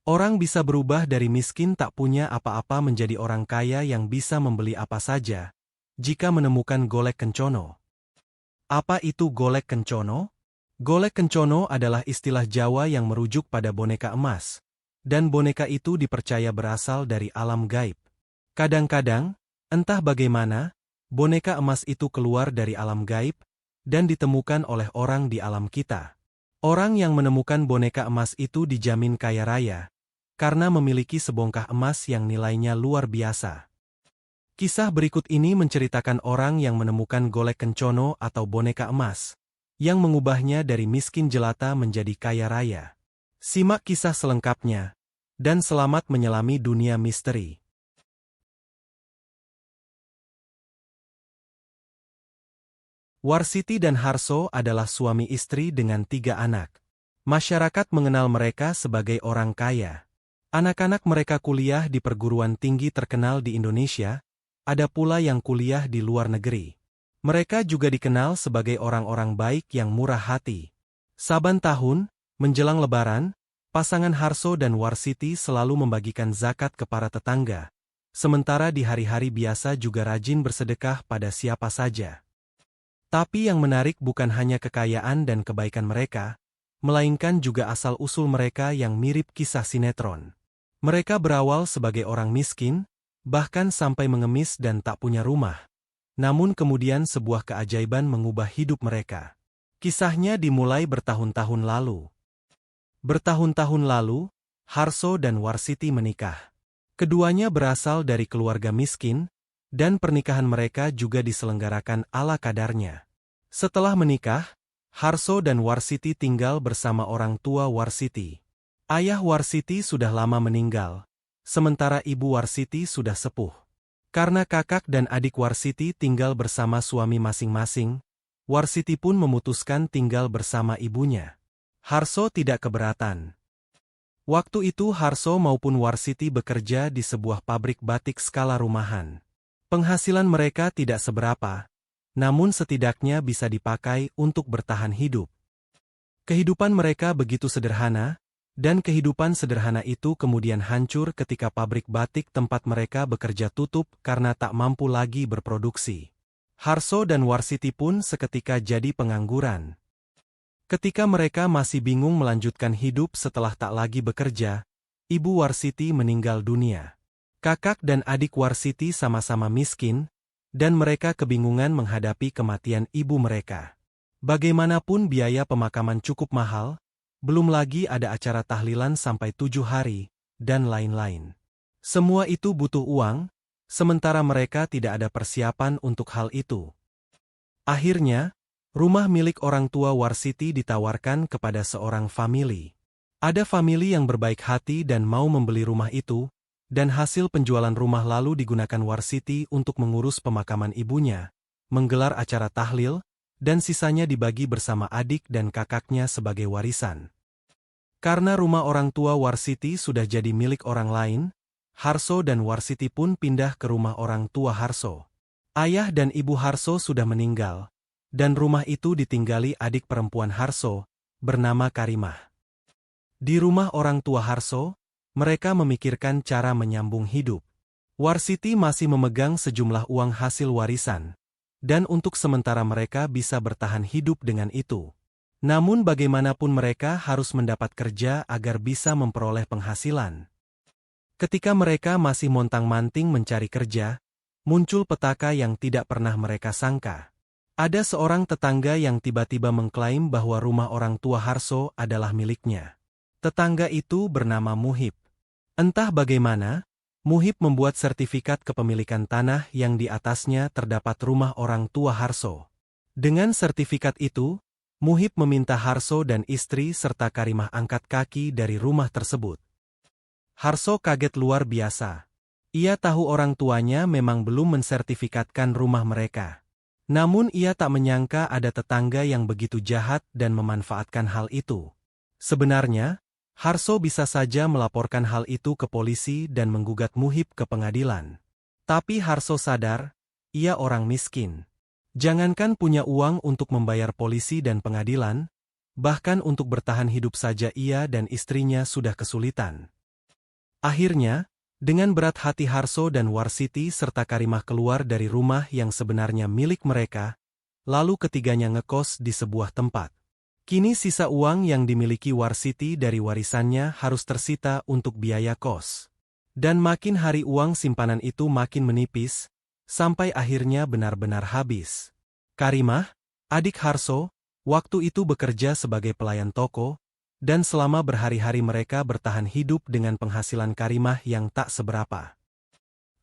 Orang bisa berubah dari miskin tak punya apa-apa menjadi orang kaya yang bisa membeli apa saja, jika menemukan golek kencono. Apa itu golek kencono? Golek kencono adalah istilah Jawa yang merujuk pada boneka emas, dan boneka itu dipercaya berasal dari alam gaib. Kadang-kadang, entah bagaimana, boneka emas itu keluar dari alam gaib, dan ditemukan oleh orang di alam kita. Orang yang menemukan boneka emas itu dijamin kaya raya, karena memiliki sebongkah emas yang nilainya luar biasa. Kisah berikut ini menceritakan orang yang menemukan golek kencono atau boneka emas, yang mengubahnya dari miskin jelata menjadi kaya raya. Simak kisah selengkapnya, dan selamat menyelami dunia misteri. Warsiti dan Harso adalah suami istri dengan 3 anak. Masyarakat mengenal mereka sebagai orang kaya. Anak-anak mereka kuliah di perguruan tinggi terkenal di Indonesia, ada pula yang kuliah di luar negeri. Mereka juga dikenal sebagai orang-orang baik yang murah hati. Saban tahun, menjelang Lebaran, pasangan Harso dan Warsiti selalu membagikan zakat ke para tetangga, sementara di hari-hari biasa juga rajin bersedekah pada siapa saja. Tapi yang menarik bukan hanya kekayaan dan kebaikan mereka, melainkan juga asal-usul mereka yang mirip kisah sinetron. Mereka berawal sebagai orang miskin, bahkan sampai mengemis dan tak punya rumah. Namun kemudian sebuah keajaiban mengubah hidup mereka. Kisahnya dimulai bertahun-tahun lalu. Bertahun-tahun lalu, Harso dan Warsiti menikah. Keduanya berasal dari keluarga miskin, dan pernikahan mereka juga diselenggarakan ala kadarnya. Setelah menikah, Harso dan Warsiti tinggal bersama orang tua Warsiti. Ayah Warsiti sudah lama meninggal, sementara ibu Warsiti sudah sepuh. Karena kakak dan adik Warsiti tinggal bersama suami masing-masing, Warsiti pun memutuskan tinggal bersama ibunya. Harso tidak keberatan. Waktu itu Harso maupun Warsiti bekerja di sebuah pabrik batik skala rumahan. Penghasilan mereka tidak seberapa, namun setidaknya bisa dipakai untuk bertahan hidup. Kehidupan mereka begitu sederhana, dan kehidupan sederhana itu kemudian hancur ketika pabrik batik tempat mereka bekerja tutup karena tak mampu lagi berproduksi. Harso dan Warsiti pun seketika jadi pengangguran. Ketika mereka masih bingung melanjutkan hidup setelah tak lagi bekerja, ibu Warsiti meninggal dunia. Kakak dan adik Warsiti sama-sama miskin, dan mereka kebingungan menghadapi kematian ibu mereka. Bagaimanapun biaya pemakaman cukup mahal, belum lagi ada acara tahlilan sampai 7 hari, dan lain-lain. Semua itu butuh uang, sementara mereka tidak ada persiapan untuk hal itu. Akhirnya, rumah milik orang tua Warsiti ditawarkan kepada seorang famili. Ada famili yang berbaik hati dan mau membeli rumah itu, dan hasil penjualan rumah lalu digunakan Warsiti untuk mengurus pemakaman ibunya, menggelar acara tahlil, dan sisanya dibagi bersama adik dan kakaknya sebagai warisan. Karena rumah orang tua Warsiti sudah jadi milik orang lain, Harso dan Warsiti pun pindah ke rumah orang tua Harso. Ayah dan ibu Harso sudah meninggal, dan rumah itu ditinggali adik perempuan Harso, bernama Karimah. Di rumah orang tua Harso, mereka memikirkan cara menyambung hidup. Warsiti masih memegang sejumlah uang hasil warisan, dan untuk sementara mereka bisa bertahan hidup dengan itu. Namun bagaimanapun mereka harus mendapat kerja agar bisa memperoleh penghasilan. Ketika mereka masih montang-manting mencari kerja, muncul petaka yang tidak pernah mereka sangka. Ada seorang tetangga yang tiba-tiba mengklaim bahwa rumah orang tua Harso adalah miliknya. Tetangga itu bernama Muhib. Entah bagaimana, Muhib membuat sertifikat kepemilikan tanah yang di atasnya terdapat rumah orang tua Harso. Dengan sertifikat itu, Muhib meminta Harso dan istri serta Karimah angkat kaki dari rumah tersebut. Harso kaget luar biasa. Ia tahu orang tuanya memang belum mensertifikatkan rumah mereka. Namun ia tak menyangka ada tetangga yang begitu jahat dan memanfaatkan hal itu. Sebenarnya, Harso bisa saja melaporkan hal itu ke polisi dan menggugat Muhib ke pengadilan. Tapi Harso sadar, ia orang miskin. Jangankan punya uang untuk membayar polisi dan pengadilan, bahkan untuk bertahan hidup saja ia dan istrinya sudah kesulitan. Akhirnya, dengan berat hati Harso dan Warsiti serta Karimah keluar dari rumah yang sebenarnya milik mereka, lalu ketiganya ngekos di sebuah tempat. Kini sisa uang yang dimiliki Warsiti dari warisannya harus tersita untuk biaya kos. Dan makin hari uang simpanan itu makin menipis, sampai akhirnya benar-benar habis. Karimah, adik Harso, waktu itu bekerja sebagai pelayan toko, dan selama berhari-hari mereka bertahan hidup dengan penghasilan Karimah yang tak seberapa.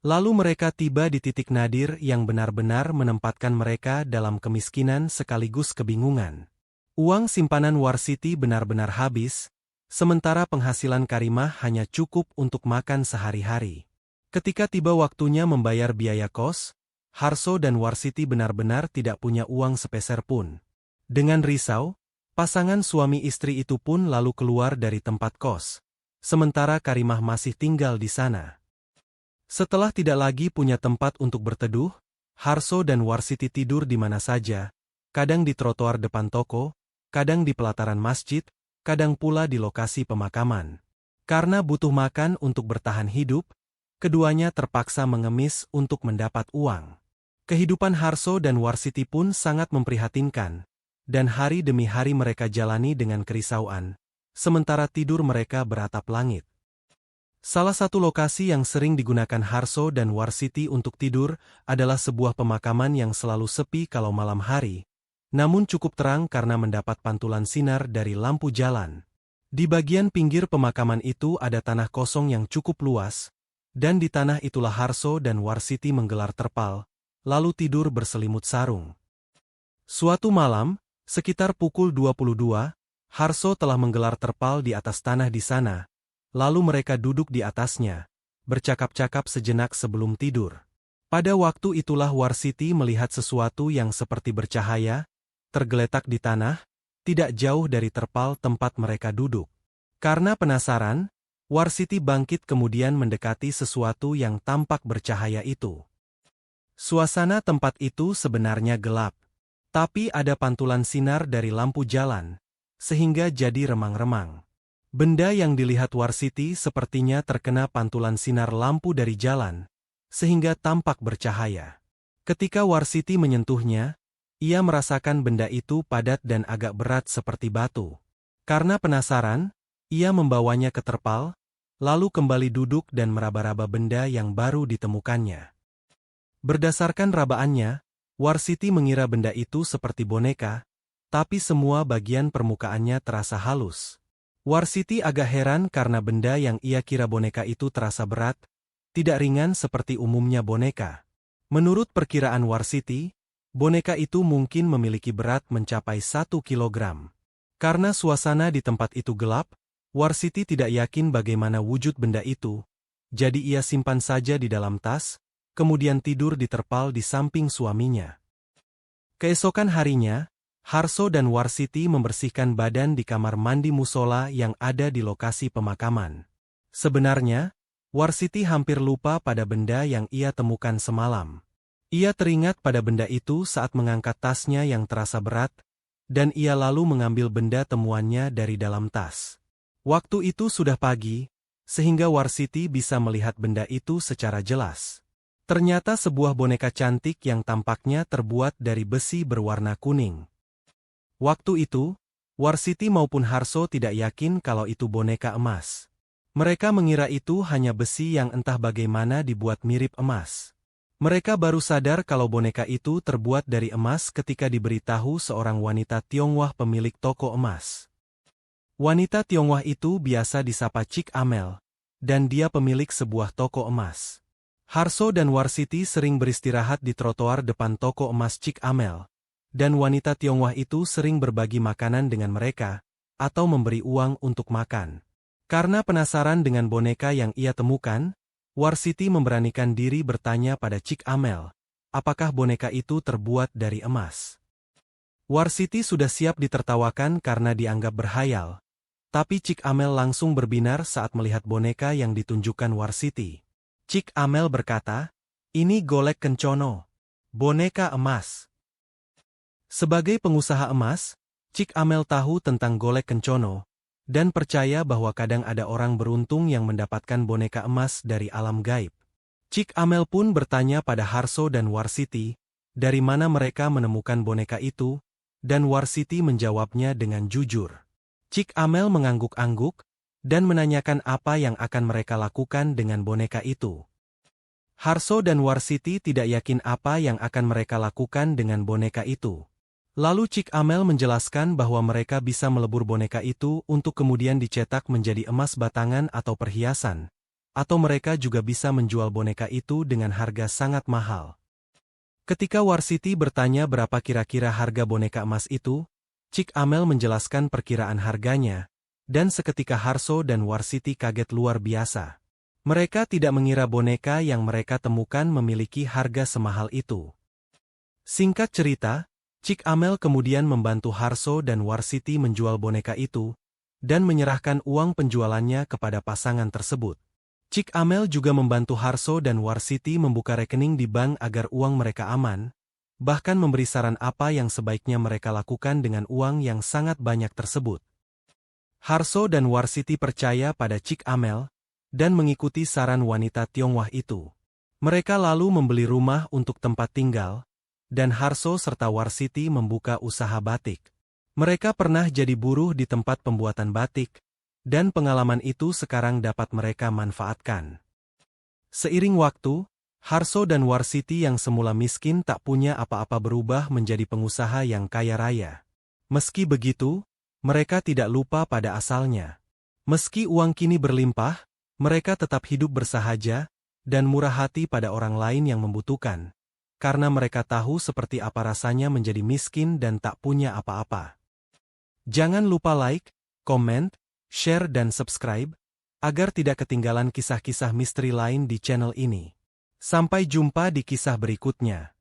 Lalu mereka tiba di titik nadir yang benar-benar menempatkan mereka dalam kemiskinan sekaligus kebingungan. Uang simpanan Warsiti benar-benar habis, sementara penghasilan Karimah hanya cukup untuk makan sehari-hari. Ketika tiba waktunya membayar biaya kos, Harso dan Warsiti benar-benar tidak punya uang sepeser pun. Dengan risau, pasangan suami istri itu pun lalu keluar dari tempat kos, sementara Karimah masih tinggal di sana. Setelah tidak lagi punya tempat untuk berteduh, Harso dan Warsiti tidur di mana saja, kadang di trotoar depan toko, kadang di pelataran masjid, kadang pula di lokasi pemakaman. Karena butuh makan untuk bertahan hidup, keduanya terpaksa mengemis untuk mendapat uang. Kehidupan Harso dan Warsiti pun sangat memprihatinkan, dan hari demi hari mereka jalani dengan kerisauan, sementara tidur mereka beratap langit. Salah satu lokasi yang sering digunakan Harso dan Warsiti untuk tidur adalah sebuah pemakaman yang selalu sepi kalau malam hari, namun cukup terang karena mendapat pantulan sinar dari lampu jalan. Di bagian pinggir pemakaman itu ada tanah kosong yang cukup luas, dan di tanah itulah Harso dan Warsiti menggelar terpal, lalu tidur berselimut sarung. Suatu malam, sekitar pukul 22, Harso telah menggelar terpal di atas tanah di sana, lalu mereka duduk di atasnya, bercakap-cakap sejenak sebelum tidur. Pada waktu itulah Warsiti melihat sesuatu yang seperti bercahaya, tergeletak di tanah, tidak jauh dari terpal tempat mereka duduk. Karena penasaran, Warsiti bangkit kemudian mendekati sesuatu yang tampak bercahaya itu. Suasana tempat itu sebenarnya gelap, tapi ada pantulan sinar dari lampu jalan, sehingga jadi remang-remang. Benda yang dilihat Warsiti sepertinya terkena pantulan sinar lampu dari jalan, sehingga tampak bercahaya. Ketika Warsiti menyentuhnya, ia merasakan benda itu padat dan agak berat seperti batu. Karena penasaran, ia membawanya ke terpal, lalu kembali duduk dan meraba-raba benda yang baru ditemukannya. Berdasarkan rabaannya, Warsiti mengira benda itu seperti boneka, tapi semua bagian permukaannya terasa halus. Warsiti agak heran karena benda yang ia kira boneka itu terasa berat, tidak ringan seperti umumnya boneka. Menurut perkiraan Warsiti, boneka itu mungkin memiliki berat mencapai 1 kilogram. Karena suasana di tempat itu gelap, Warsiti tidak yakin bagaimana wujud benda itu, jadi ia simpan saja di dalam tas, kemudian tidur di terpal di samping suaminya. Keesokan harinya, Harso dan Warsiti membersihkan badan di kamar mandi musola yang ada di lokasi pemakaman. Sebenarnya, Warsiti hampir lupa pada benda yang ia temukan semalam. Ia teringat pada benda itu saat mengangkat tasnya yang terasa berat, dan ia lalu mengambil benda temuannya dari dalam tas. Waktu itu sudah pagi, sehingga Warsiti bisa melihat benda itu secara jelas. Ternyata sebuah boneka cantik yang tampaknya terbuat dari besi berwarna kuning. Waktu itu, Warsiti maupun Harso tidak yakin kalau itu boneka emas. Mereka mengira itu hanya besi yang entah bagaimana dibuat mirip emas. Mereka baru sadar kalau boneka itu terbuat dari emas ketika diberitahu seorang wanita Tionghoa pemilik toko emas. Wanita Tionghoa itu biasa disapa Cik Amel, dan dia pemilik sebuah toko emas. Harso dan Warsiti sering beristirahat di trotoar depan toko emas Cik Amel, dan wanita Tionghoa itu sering berbagi makanan dengan mereka, atau memberi uang untuk makan. Karena penasaran dengan boneka yang ia temukan, Warsiti memberanikan diri bertanya pada Cik Amel, apakah boneka itu terbuat dari emas. Warsiti sudah siap ditertawakan karena dianggap berhayal, tapi Cik Amel langsung berbinar saat melihat boneka yang ditunjukkan Warsiti. Cik Amel berkata, "Ini golek kencono, boneka emas." Sebagai pengusaha emas, Cik Amel tahu tentang golek kencono. dan percaya bahwa kadang ada orang beruntung yang mendapatkan boneka emas dari alam gaib. Cik Amel pun bertanya pada Harso dan Warsiti, dari mana mereka menemukan boneka itu, dan Warsiti menjawabnya dengan jujur. Cik Amel mengangguk-angguk, dan menanyakan apa yang akan mereka lakukan dengan boneka itu. Harso dan Warsiti tidak yakin apa yang akan mereka lakukan dengan boneka itu. Lalu Cik Amel menjelaskan bahwa mereka bisa melebur boneka itu untuk kemudian dicetak menjadi emas batangan atau perhiasan, atau mereka juga bisa menjual boneka itu dengan harga sangat mahal. Ketika Warsiti bertanya berapa kira-kira harga boneka emas itu, Cik Amel menjelaskan perkiraan harganya, dan seketika Harso dan Warsiti kaget luar biasa. Mereka tidak mengira boneka yang mereka temukan memiliki harga semahal itu. Singkat cerita, Cik Amel kemudian membantu Harso dan Warsiti menjual boneka itu, dan menyerahkan uang penjualannya kepada pasangan tersebut. Cik Amel juga membantu Harso dan Warsiti membuka rekening di bank agar uang mereka aman, bahkan memberi saran apa yang sebaiknya mereka lakukan dengan uang yang sangat banyak tersebut. Harso dan Warsiti percaya pada Cik Amel, dan mengikuti saran wanita Tionghoa itu. Mereka lalu membeli rumah untuk tempat tinggal, dan Harso serta Warsiti membuka usaha batik. Mereka pernah jadi buruh di tempat pembuatan batik, dan pengalaman itu sekarang dapat mereka manfaatkan. Seiring waktu, Harso dan Warsiti yang semula miskin tak punya apa-apa berubah menjadi pengusaha yang kaya raya. Meski begitu, mereka tidak lupa pada asalnya. Meski uang kini berlimpah, mereka tetap hidup bersahaja, dan murah hati pada orang lain yang membutuhkan, karena mereka tahu seperti apa rasanya menjadi miskin dan tak punya apa-apa. Jangan lupa like, komen, share dan subscribe, agar tidak ketinggalan kisah-kisah misteri lain di channel ini. Sampai jumpa di kisah berikutnya.